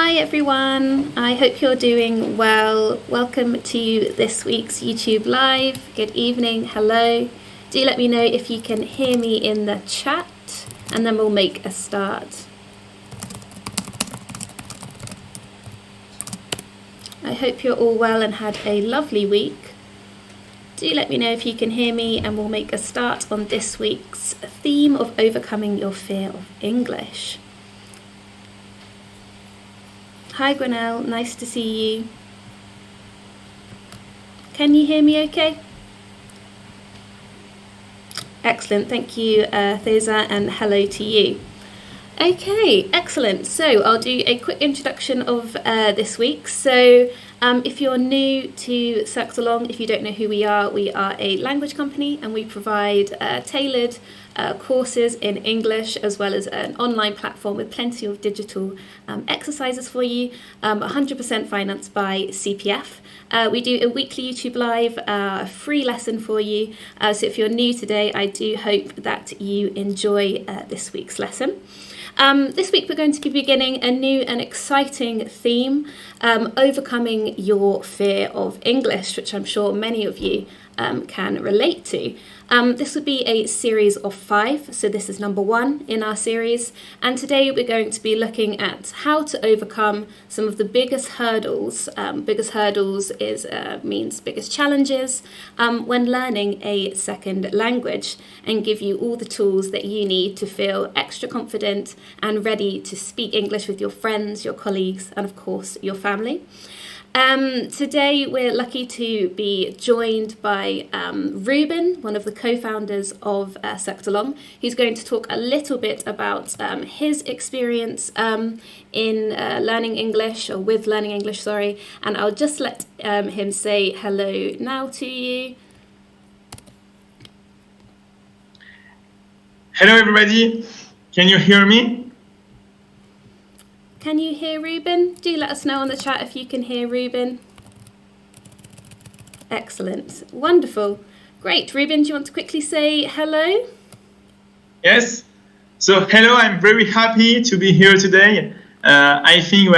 Hi everyone, I hope you're doing well. Welcome to this week's YouTube Live. Good evening, hello. Do let me know if you can hear me in the chat and then we'll make a start. I hope you're all well and had a lovely week. Do let me know if you can hear me and we'll make a start on this week's theme of overcoming your fear of English. Hi Gwenelle, nice to see you. Can you hear me okay? Excellent, thank you Theza, and hello to you. Okay, excellent. So I'll do a quick introduction of this week. So if you're new to Cercle, if you don't know who we are a language company and we provide tailored courses in English as well as an online platform with plenty of digital exercises for you, 100% financed by CPF. We do a weekly YouTube Live, a free lesson for you. So if you're new today, I do hope that you enjoy this week's lesson. This week we're going to be beginning a new and exciting theme, overcoming your fear of English, which I'm sure many of you can relate to. This would be a series of 5, so this is number 1 in our series, and today we're going to be looking at how to overcome some of the biggest hurdles. Biggest hurdles means biggest challenges when learning a second language, and give you all the tools that you need to feel extra confident and ready to speak English with your friends, your colleagues, and of course your family. Today we're lucky to be joined by Reuben, one of the co-founders of Cercle, who's going to talk a little bit about his experience in learning English, or with learning English, and I'll just let him say hello now to you. Hello everybody, can you hear me? Can you hear Reuben? Do let us know on the chat if you can hear Reuben. Excellent. Wonderful. Great. Reuben, do you want to quickly say hello? Yes. So hello, I'm very happy to be here today. I think we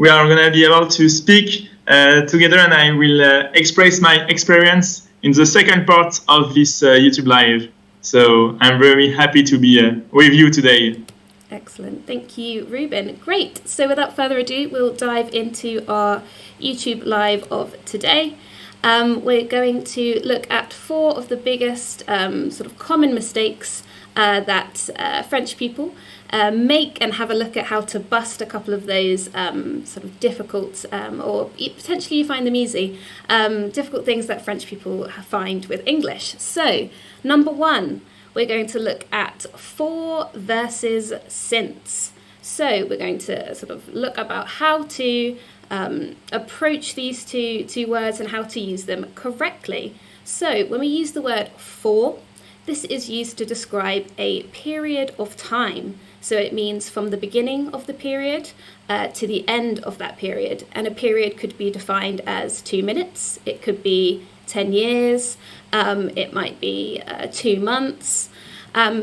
are going to be able to speak together, and I will express my experience in the second part of this YouTube Live. So I'm very happy to be with you today. Excellent. Thank you, Reuben. Great. So without further ado, we'll dive into our YouTube Live of today. We're going to look at 4 of the biggest sort of common mistakes that French people make, and have a look at how to bust a couple of those sort of difficult, or potentially you find them easy, difficult things that French people find with English. So, number 1. We're going to look at for versus since. So we're going to sort of look about how to approach these two words and how to use them correctly. So when we use the word for, this is used to describe a period of time. So it means from the beginning of the period to the end of that period. And a period could be defined as 2 minutes. It could be 10 years. It might be 2 months.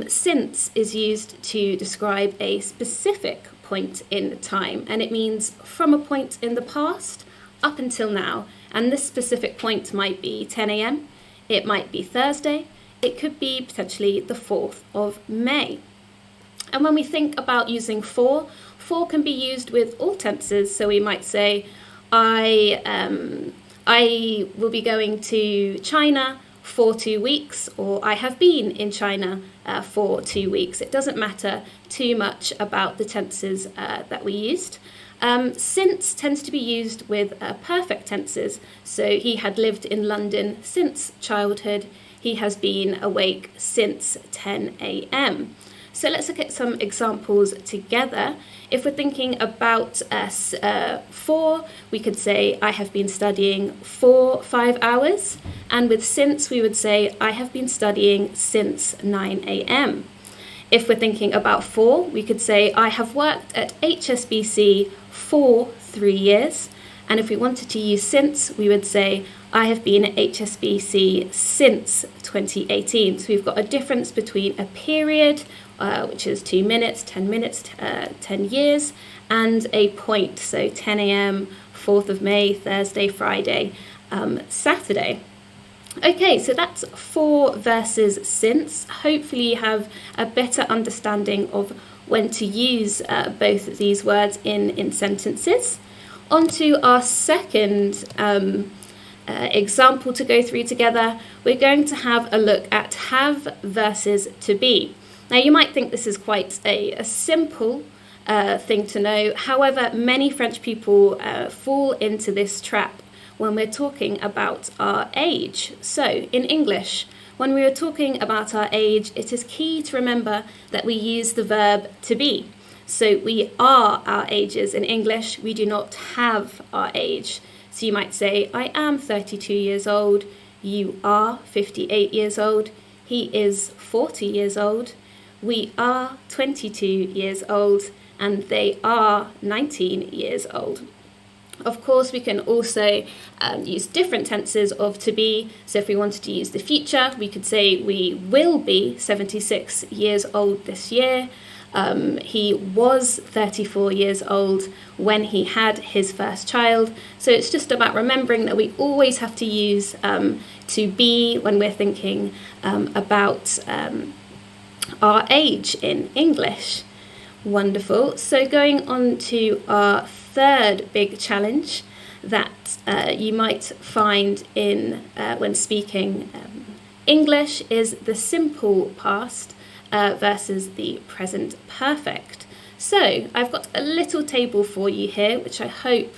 Since is used to describe a specific point in time, and it means from a point in the past up until now. And this specific point might be 10 a.m. It might be Thursday. It could be potentially the 4th of May. And when we think about using for can be used with all tenses. So we might say, I will be going to China for 2 weeks, or I have been in China for 2 weeks. It doesn't matter too much about the tenses that we used. Since tends to be used with perfect tenses. So he had lived in London since childhood. He has been awake since 10 a.m. So let's look at some examples together. If we're thinking about for, we could say, I have been studying for 5 hours. And with since, we would say, I have been studying since 9 a.m. If we're thinking about for, we could say, I have worked at HSBC for 3 years. And if we wanted to use since, we would say, I have been at HSBC since 2018. So we've got a difference between a period which is 2 minutes, 10 minutes, 10 years, and a point, so 10 a.m., 4th of May, Thursday, Friday, Saturday. Okay, so that's for versus since. Hopefully you have a better understanding of when to use both of these words in sentences. On to our second example to go through together. We're going to have a look at have versus to be. Now you might think this is quite a simple thing to know. However, many French people fall into this trap when we're talking about our age. So in English, when we are talking about our age, it is key to remember that we use the verb to be. So we are our ages in English, we do not have our age. So you might say, I am 32 years old, you are 58 years old, he is 40 years old, we are 22 years old, and they are 19 years old. Of course, we can also use different tenses of to be. So if we wanted to use the future, we could say we will be 76 years old this year. He was 34 years old when he had his first child. So it's just about remembering that we always have to use to be when we're thinking about our age in English. Wonderful. So going on to our third big challenge that you might find in when speaking English is the simple past versus the present perfect. So I've got a little table for you here, which I hope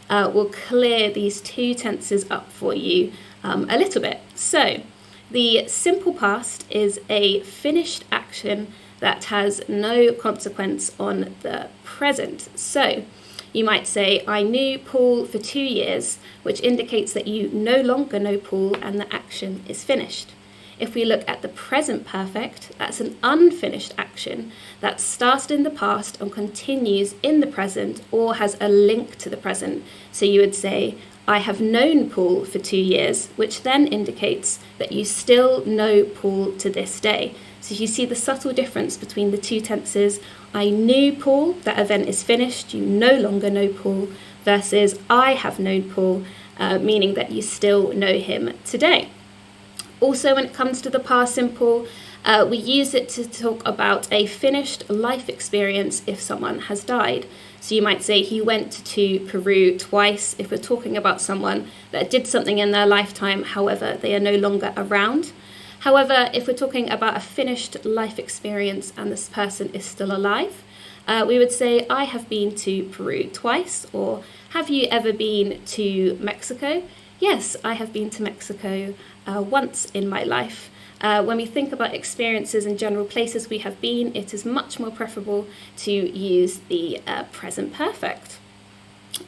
will clear these two tenses up for you a little bit. So the simple past is a finished action that has no consequence on the present. So you might say, I knew Paul for 2 years, which indicates that you no longer know Paul and the action is finished. If we look at the present perfect, that's an unfinished action that started in the past and continues in the present or has a link to the present. So you would say, I have known Paul for 2 years, which then indicates that you still know Paul to this day. So you see the subtle difference between the two tenses. I knew Paul, that event is finished, you no longer know Paul, versus I have known Paul, meaning that you still know him today. Also, when it comes to the past simple, we use it to talk about a finished life experience if someone has died. So you might say he went to Peru twice if we're talking about someone that did something in their lifetime, however, they are no longer around. However, if we're talking about a finished life experience and this person is still alive, we would say, I have been to Peru twice, or have you ever been to Mexico? Yes, I have been to Mexico once in my life. When we think about experiences in general places we have been, it is much more preferable to use the present perfect.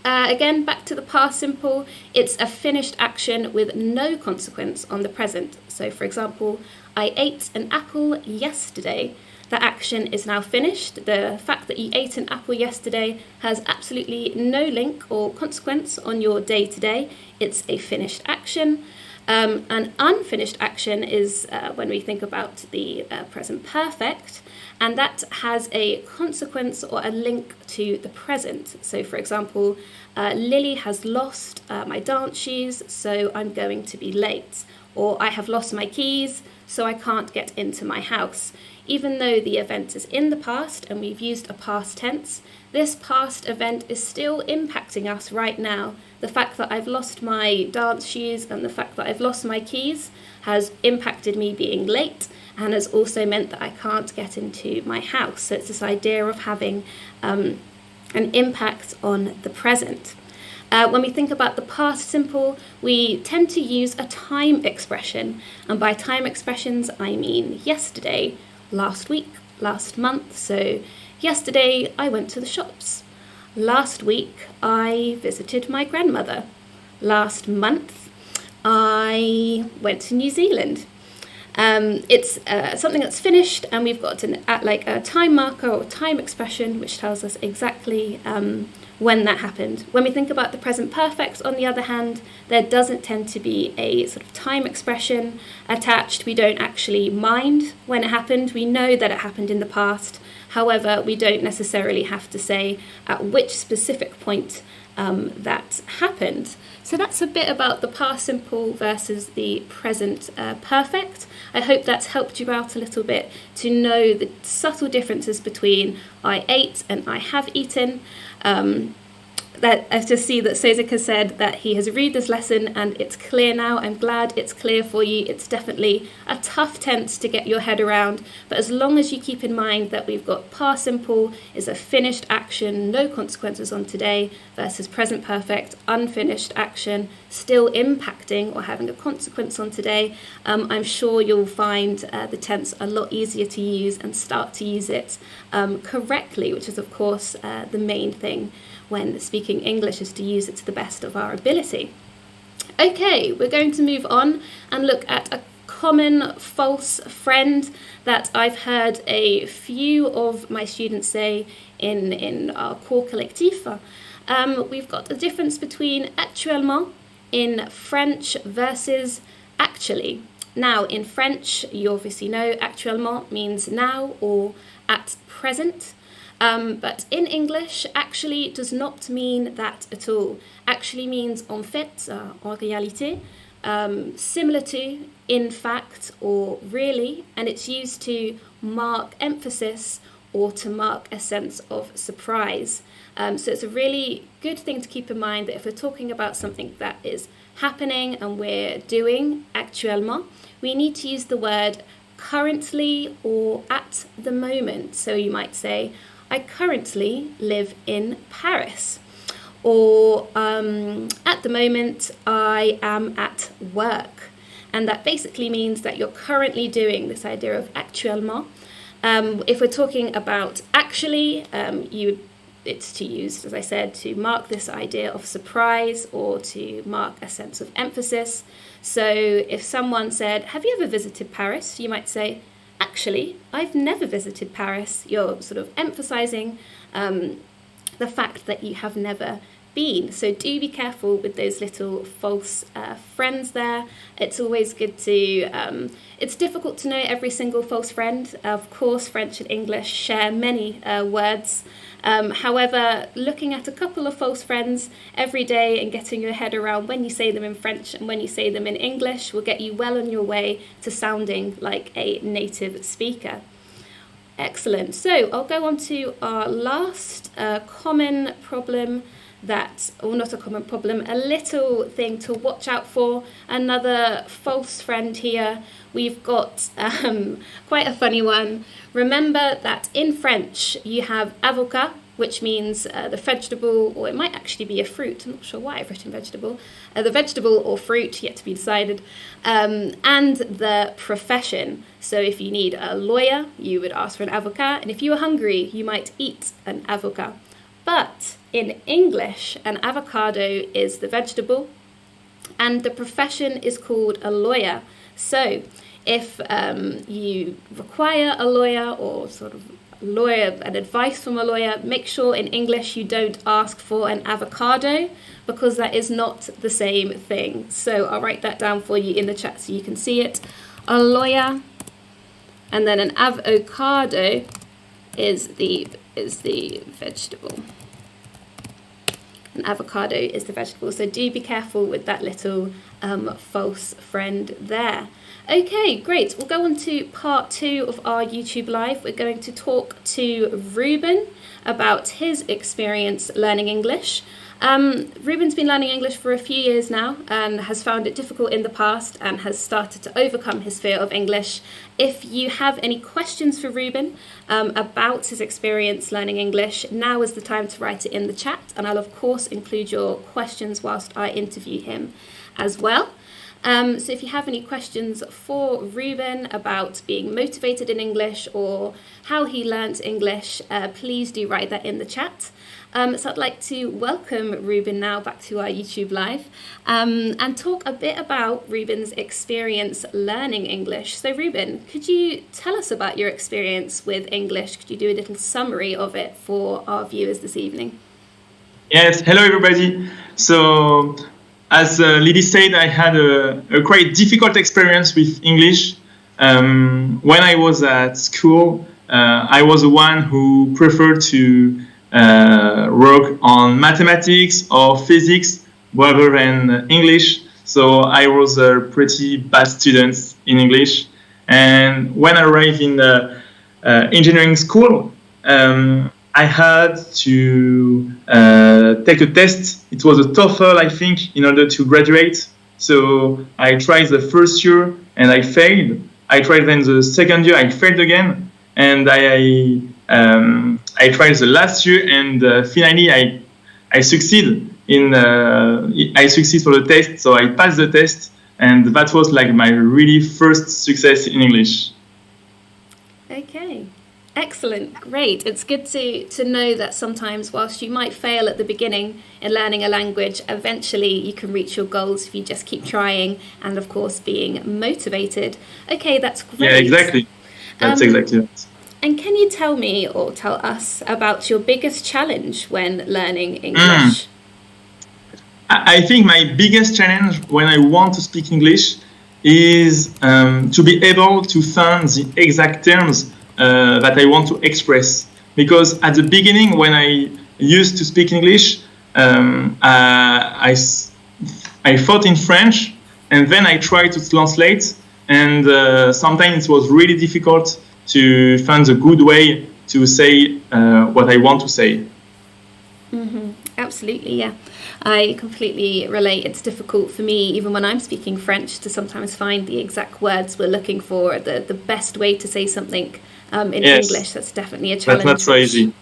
Again, back to the past simple, it's a finished action with no consequence on the present. So, for example, I ate an apple yesterday. The action is now finished. The fact that you ate an apple yesterday has absolutely no link or consequence on your day-to-day. It's a finished action. An unfinished action is when we think about the present perfect, and that has a consequence or a link to the present. So, for example, Lily has lost my dance shoes, so I'm going to be late. Or I have lost my keys, so I can't get into my house. Even though the event is in the past and we've used a past tense, this past event is still impacting us right now. The fact that I've lost my dance shoes and the fact that I've lost my keys has impacted me being late and has also meant that I can't get into my house. So it's this idea of having an impact on the present. When we think about the past simple, we tend to use a time expression. And by time expressions, I mean yesterday, last week, last month. So yesterday, I went to the shops. Last week, I visited my grandmother. Last month, I went to New Zealand. It's something that's finished, and we've got a time marker or time expression which tells us exactly when that happened. When we think about the present perfect, on the other hand, there doesn't tend to be a sort of time expression attached. We don't actually mind when it happened. We know that it happened in the past. However, we don't necessarily have to say at which specific point that happened. So that's a bit about the past simple versus the present perfect. I hope that's helped you out a little bit to know the subtle differences between I ate and I have eaten. That I just see that Cezek has said that he has read this lesson and it's clear now. I'm glad it's clear for you. It's definitely a tough tense to get your head around, but as long as you keep in mind that we've got past simple is a finished action, no consequences on today, versus present perfect, unfinished action, still impacting or having a consequence on today, I'm sure you'll find the tense a lot easier to use and start to use it correctly, which is of course the main thing when speaking English, is to use it to the best of our ability. Okay, we're going to move on and look at a common false friend that I've heard a few of my students say in our cours collectif. We've got a difference between actuellement in French versus actually. Now, in French, you obviously know actuellement means now or at present. But in English, actually does not mean that at all. Actually means en fait, en réalité, similar to, in fact, or really, and it's used to mark emphasis or to mark a sense of surprise. So it's a really good thing to keep in mind that if we're talking about something that is happening and we're doing actuellement, we need to use the word currently or at the moment. So you might say, I currently live in Paris, or at the moment I am at work. And that basically means that you're currently doing this idea of actuellement. If we're talking about actually, it's to use, as I said, to mark this idea of surprise or to mark a sense of emphasis. So if someone said, have you ever visited Paris? You might say, actually, I've never visited Paris. You're sort of emphasizing the fact that you have never been. So do be careful with those little false friends there. It's always good to, it's difficult to know every single false friend. Of course, French and English share many words. However, looking at a couple of false friends every day and getting your head around when you say them in French and when you say them in English will get you well on your way to sounding like a native speaker. Excellent. So I'll go on to our last common problem or not a common problem, a little thing to watch out for. Another false friend here. We've got quite a funny one. Remember that in French you have avocat, which means the vegetable, or it might actually be a fruit. I'm not sure why I've written vegetable. The vegetable or fruit, yet to be decided, and the profession. So if you need a lawyer, you would ask for an avocat, and if you were hungry, you might eat an avocat. But in English, an avocado is the vegetable, and the profession is called a lawyer. So if you require a lawyer or sort of an advice from a lawyer, make sure in English you don't ask for an avocado, because that is not the same thing. So I'll write that down for you in the chat so you can see it. A lawyer, and then an avocado is the vegetable. An avocado is the vegetable. So do be careful with that little false friend there. Okay, great. We'll go on to part 2 of our YouTube Live. We're going to talk to Reuben about his experience learning English. Reuben's been learning English for a few years now and has found it difficult in the past and has started to overcome his fear of English. If you have any questions for Reuben about his experience learning English, now is the time to write it in the chat, and I'll of course include your questions whilst I interview him as well. So if you have any questions for Reuben about being motivated in English or how he learnt English, please do write that in the chat. So I'd like to welcome Reuben now back to our YouTube Live and talk a bit about Reuben's experience learning English. So Reuben, could you tell us about your experience with English? Could you do a little summary of it for our viewers this evening? Yes, hello everybody. So, as Lily said, I had a quite difficult experience with English. When I was at school, I was the one who preferred to work on mathematics or physics rather than English. So I was a pretty bad student in English. And when I arrived in engineering school, I had to take a test. It was a TOEFL, I think, in order to graduate. So I tried the first year and I failed. I tried then the second year, I failed again. And I tried the last year, and finally I succeed I succeed for the test. So I passed the test, and that was like my really first success in English. Okay. Excellent, great. It's good to know that sometimes whilst you might fail at the beginning in learning a language, eventually you can reach your goals if you just keep trying and of course being motivated. Okay, that's great. Yeah, exactly. That's exactly it. And can you tell me or tell us about your biggest challenge when learning English? I think my biggest challenge when I want to speak English is to be able to find the exact terms that I want to express. Because at the beginning, when I used to speak English, I thought in French, and then I tried to translate, and sometimes it was really difficult to find a good way to say what I want to say. Mm-hmm. Absolutely, yeah. I completely relate. It's difficult for me, even when I'm speaking French, to sometimes find the exact words we're looking for, the best way to say something in English. That's definitely a challenge. That's not so easy.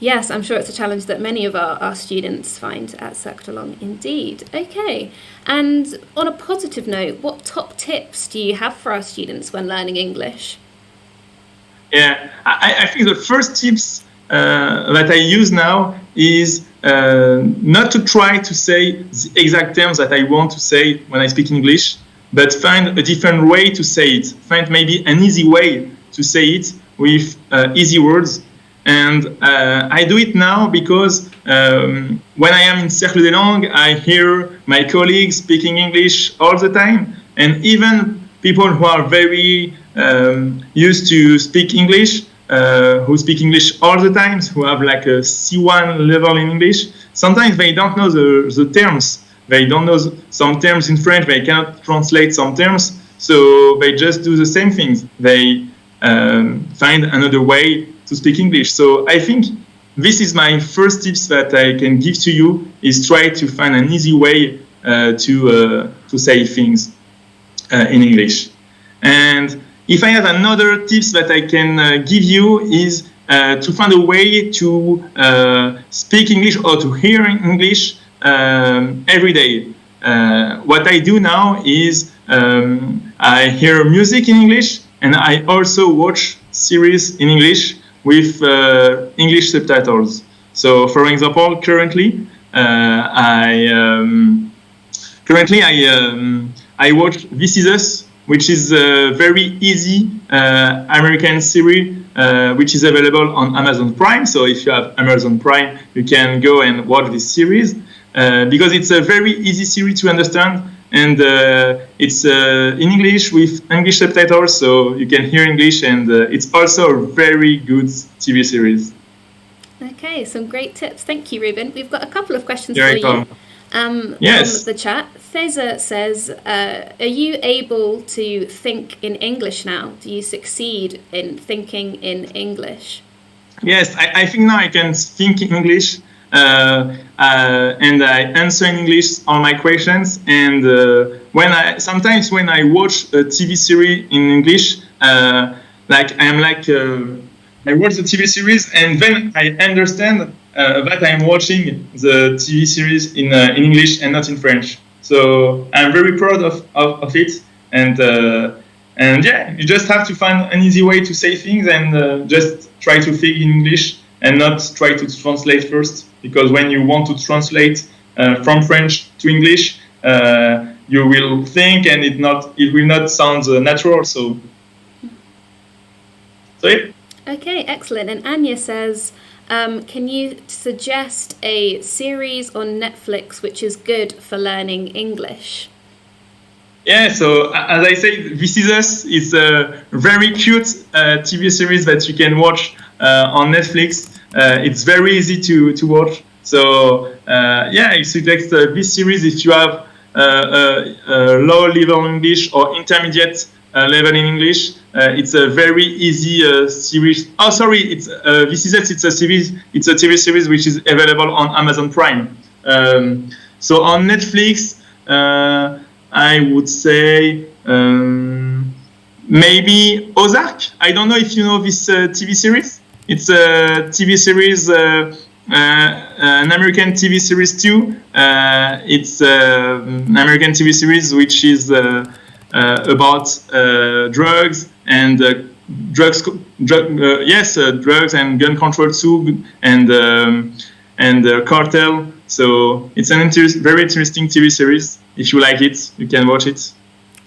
Yes, I'm sure it's a challenge that many of our students find at Cercle indeed. Okay, and on a positive note, what top tips do you have for our students when learning English? Yeah, I think the first tips that I use now is not to try to say the exact terms that I want to say when I speak English, but find a different way to say it. Find maybe an easy way to say it with easy words. And I do it now because when I am in Cercle des Langues, I hear my colleagues speaking English all the time. And even people who are very used to speak English, who speak English all the time, who have like a C1 level in English, sometimes they don't know the terms. They don't know some terms in French. They cannot translate some terms. So they just do the same things. They find another way to speak English. So I think this is my first tips that I can give to you, is try to find an easy way to say things in English. And if I have another tips that I can give you is to find a way to speak English or to hear English every day. What I do now is I hear music in English, and I also watch series in English with English subtitles. So, for example, currently I watch This Is Us, which is a very easy American series, which is available on Amazon Prime. So if you have Amazon Prime, you can go and watch this series because it's a very easy series to understand, and it's in English with English subtitles, so you can hear English, and it's also a very good TV series. Okay, some great tips. Thank you, Ruben. We've got a couple of questions You're for you. welcome. From the chat. Cesar says, are you able to think in English now? Do you succeed in thinking in English? Yes, I think now I can think in English, and I answer in English all my questions. And sometimes when I watch a TV series in English, I watch the TV series and then I understand that I'm watching the TV series in English and not in French. So I'm very proud of it, and yeah, you just have to find an easy way to say things, and just try to think in English and not try to translate first, because when you want to translate from French to English, you will think, and it will not sound natural. So yeah. Okay, excellent. And Anya says, Can you suggest a series on Netflix which is good for learning English? Yeah, so as I said, This Is Us is a very cute TV series that you can watch on Netflix. It's very easy to watch. So yeah, I suggest this series if you have low level English or intermediate level in English. It's a very easy series. Oh, sorry, it's This Is Us. It's a series. It's a TV series which is available on Amazon Prime. So on Netflix, I would say maybe Ozark. I don't know if you know this TV series. It's a TV series, an American TV series too. It's an American TV series which is about drugs and drugs and gun control too, and cartel. So it's an very interesting TV series. If you like it, you can watch it.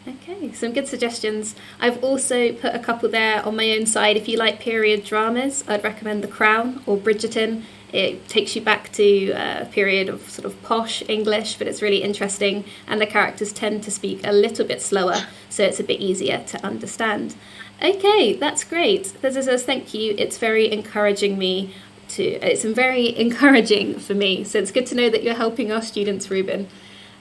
Okay, some good suggestions. I've also put a couple there on my own side. If you like period dramas, I'd recommend The Crown or Bridgerton. It takes you back to a period of sort of posh English, but it's really interesting, and the characters tend to speak a little bit slower, so it's a bit easier to understand. Okay, that's great. This says thank you. It's very encouraging for me. So it's good to know that you're helping our students, Reuben.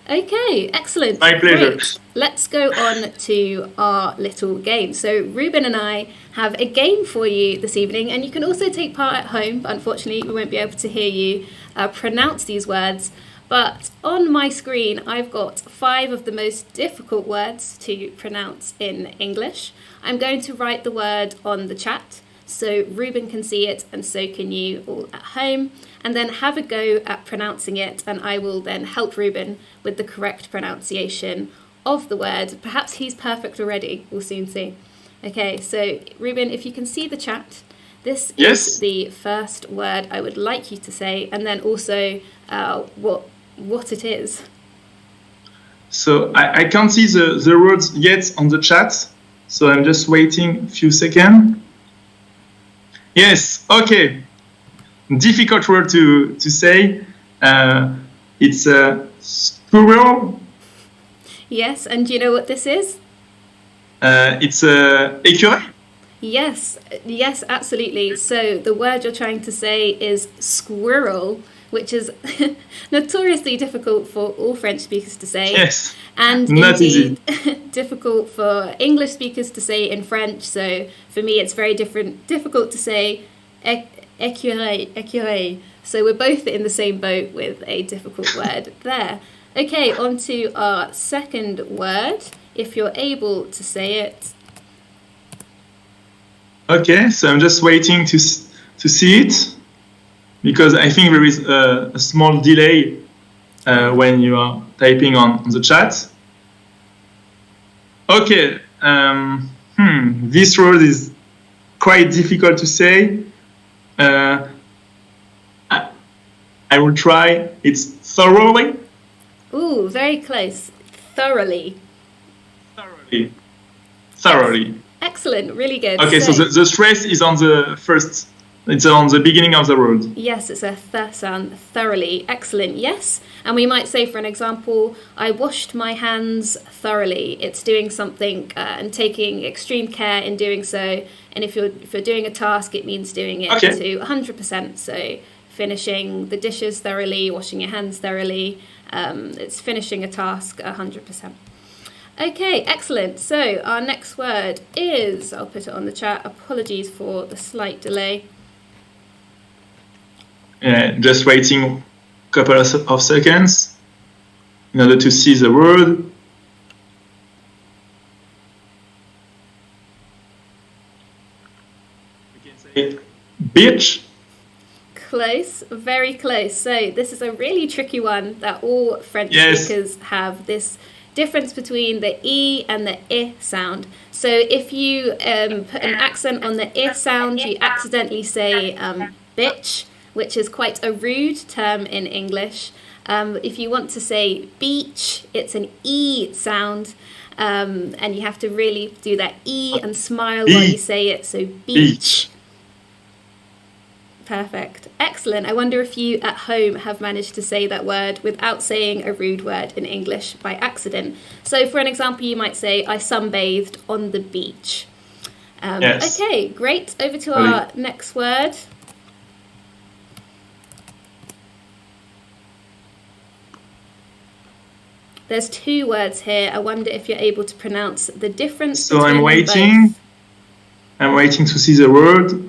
Okay, excellent. My pleasure. Great. Let's go on to our little game. So Reuben and I have a game for you this evening, and you can also take part at home, but unfortunately we won't be able to hear you pronounce these words. But on my screen, I've got 5 of the most difficult words to pronounce in English. I'm going to write the word on the chat, so Reuben can see it and so can you all at home, and then have a go at pronouncing it, and I will then help Reuben with the correct pronunciation of the word. Perhaps he's perfect already, we'll soon see. Okay, so Reuben, if you can see the chat, this is the first word I would like you to say, and then also what it is. So I can't see the words yet on the chat, so I'm just waiting a few seconds. Yes, okay. Difficult word to say. It's a squirrel. Yes, and do you know what this is? It's a écureuil. Yes, absolutely. So the word you're trying to say is squirrel, which is notoriously difficult for all French speakers to say. Yes, and not indeed difficult for English speakers to say in French. So for me, it's very difficult to say écureuil. So we're both in the same boat with a difficult word there. Okay, on to our second word, if you're able to say it. Okay, so I'm just waiting to see it, because I think there is a small delay when you are typing on the chat. Okay, this word is quite difficult to say. I will try. It's thoroughly. Ooh, very close. Thoroughly. Thoroughly. Excellent, really good. Okay, so the stress is on the first. It's on the beginning of the word. Yes, it's a th sound. Thoroughly. Excellent. Yes. And we might say, for an example, I washed my hands thoroughly. It's doing something and taking extreme care in doing so. And if you're doing a task, it means doing it to 100%. So finishing the dishes thoroughly, washing your hands thoroughly. It's finishing a task 100%. Okay, excellent. So our next word is, I'll put it on the chat. Apologies for the slight delay. Just waiting a couple of seconds in order to see the word. We can say bitch. Close, very close. So this is a really tricky one that all French speakers have, this difference between the E and the I sound. So if you put an accent on the I sound, you accidentally say bitch, which is quite a rude term in English. If you want to say beach, it's an E sound, and you have to really do that E and smile while you say it, so beach. Perfect. Excellent. I wonder if you at home have managed to say that word without saying a rude word in English by accident. So for an example, you might say, I sunbathed on the beach. Yes. Okay, great. Over to our next word. There's two words here. I wonder if you're able to pronounce the difference So between I'm waiting. them both. I'm waiting to see the word.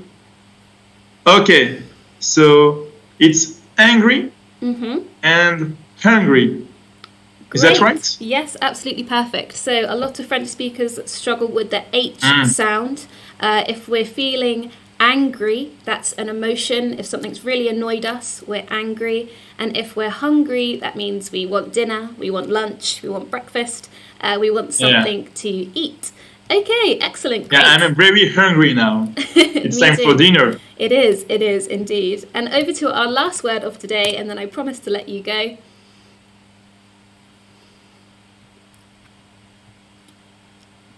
Okay, so it's angry and hungry. Is that right? Yes, absolutely perfect. So a lot of French speakers struggle with the H sound. If we're feeling angry, that's an emotion. If something's really annoyed us, we're angry. And if we're hungry, that means we want dinner, we want lunch, we want breakfast, we want something to eat. Okay, excellent. Great. Yeah, I'm very hungry now. It's time for dinner. It is indeed. And over to our last word of today, and then I promise to let you go.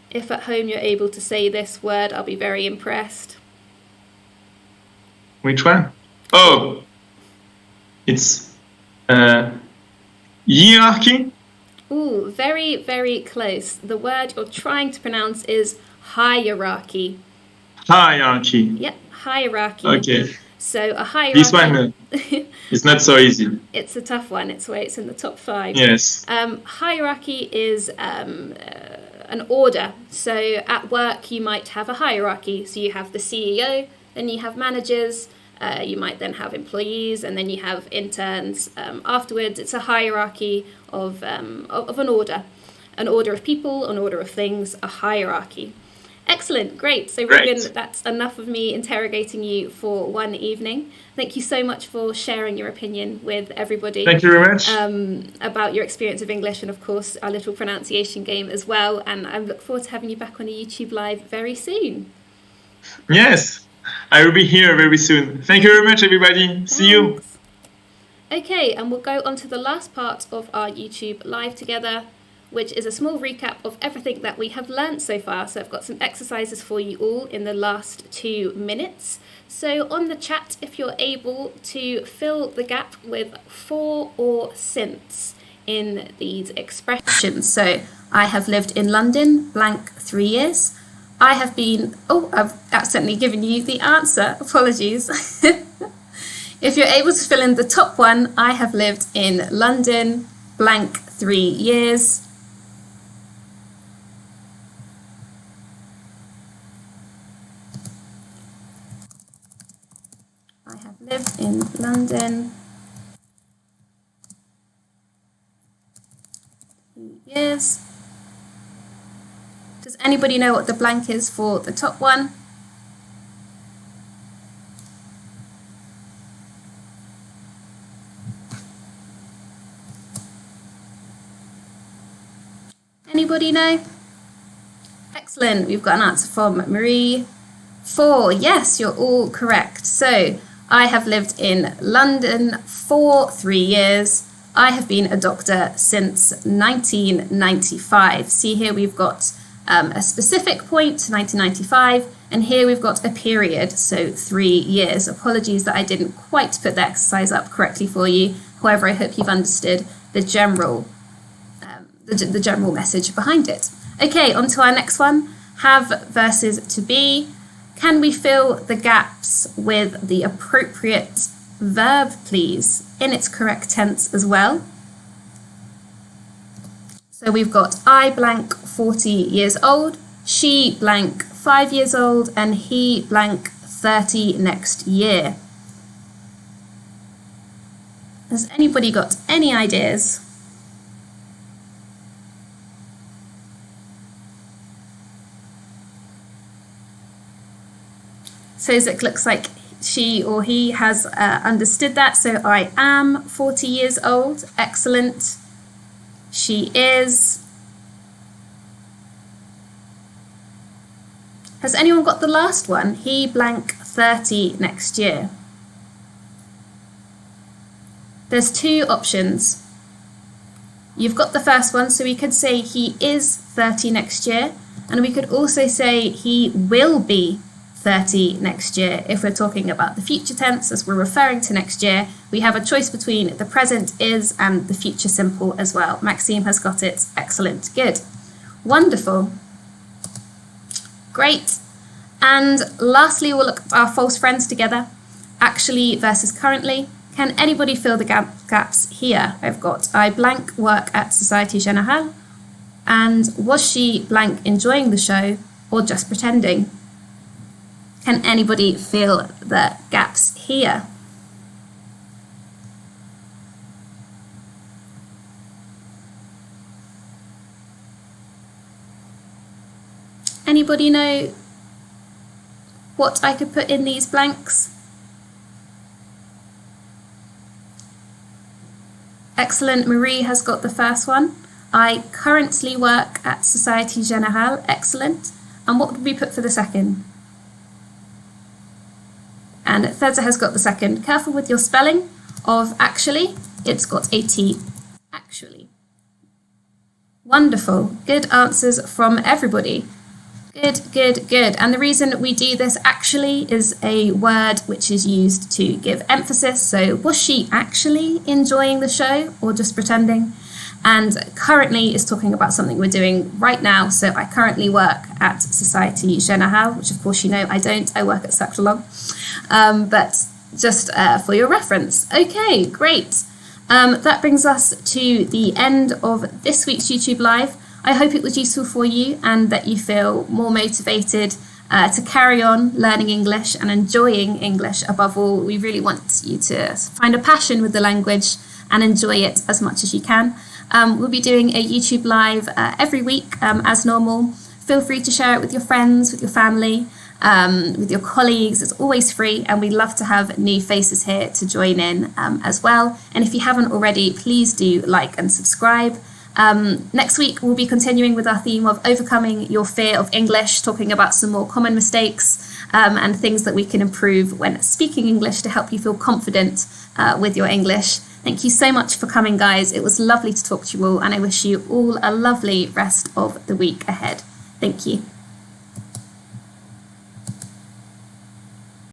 If at home you're able to say this word, I'll be very impressed. Which one? Oh, it's hierarchy. Ooh, very, very close. The word you're trying to pronounce is hierarchy. Hierarchy. Yep, hierarchy. Okay. So a hierarchy. This one is not so easy. It's a tough one. It's where it's in the top 5. Yes. Hierarchy is an order. So at work you might have a hierarchy. So you have the CEO, then you have managers, you might then have employees, and then you have interns. Afterwards, it's a hierarchy of an order of people, an order of things, a hierarchy. Excellent, great. So Reubens, that's enough of me interrogating you for one evening. Thank you so much for sharing your opinion with everybody. Thank you very much. About your experience of English and, of course, our little pronunciation game as well. And I look forward to having you back on a YouTube Live very soon. Yes, I will be here very soon. Thank you very much, everybody. Thanks. See you. Okay, and we'll go on to the last part of our YouTube Live together, which is a small recap of everything that we have learned so far. So I've got some exercises for you all in the last 2 minutes. So on the chat, if you're able to fill the gap with for or since in these expressions. So I have lived in London, blank 3 years. I have been, I've accidentally given you the answer, apologies. If you're able to fill in the top one, I have lived in London, blank 3 years. I have lived in London 3 years. Does anybody know what the blank is for the top one? Anybody know? Excellent, we've got an answer from Marie. 4, yes, you're all correct. So I have lived in London for 3 years. I have been a doctor since 1995. See here we've got a specific point, 1995, and here we've got a period, so 3 years. Apologies that I didn't quite put the exercise up correctly for you. However, I hope you've understood the general message behind it. Okay, on to our next one. Have versus to be. Can we fill the gaps with the appropriate verb, please, in its correct tense as well? So we've got I blank 40 years old, she blank 5 years old, and he blank 30 next year. Has anybody got any ideas? So it looks like she or he has understood that. So I am 40 years old. Excellent. She is. Has anyone got the last one? He blank 30 next year. There's 2 options. You've got the first one, so we could say he is 30 next year, and we could also say he will be 30 next year. If we're talking about the future tense, as we're referring to next year, we have a choice between the present is and the future simple as well. Maxime has got it. Excellent. Good. Wonderful. Great. And lastly, we'll look at our false friends together. Actually versus currently. Can anybody fill the gaps here? I've got I blank work at Société Générale. And was she blank enjoying the show or just pretending? Can anybody fill the gaps here? Anybody know what I could put in these blanks? Excellent. Marie has got the first one. I currently work at Société Générale. Excellent. And what would we put for the second? And Feza has got the second. Careful with your spelling of actually. It's got a T. Actually. Wonderful. Good answers from everybody. Good, good, good. And the reason we do this actually is a word which is used to give emphasis. So was she actually enjoying the show or just pretending? And currently is talking about something we're doing right now. So I currently work at Société Générale, which of course you know I don't. I work at Cercle. But just for your reference. Okay, great. That brings us to the end of this week's YouTube Live. I hope it was useful for you and that you feel more motivated to carry on learning English and enjoying English. Above all, we really want you to find a passion with the language and enjoy it as much as you can. We'll be doing a YouTube Live every week as normal. Feel free to share it with your friends, with your family, with your colleagues. It's always free, and we love to have new faces here to join in as well. And if you haven't already, please do like and subscribe. Next week, we'll be continuing with our theme of overcoming your fear of English, talking about some more common mistakes and things that we can improve when speaking English to help you feel confident with your English. Thank you so much for coming, guys. It was lovely to talk to you all, and I wish you all a lovely rest of the week ahead. Thank you.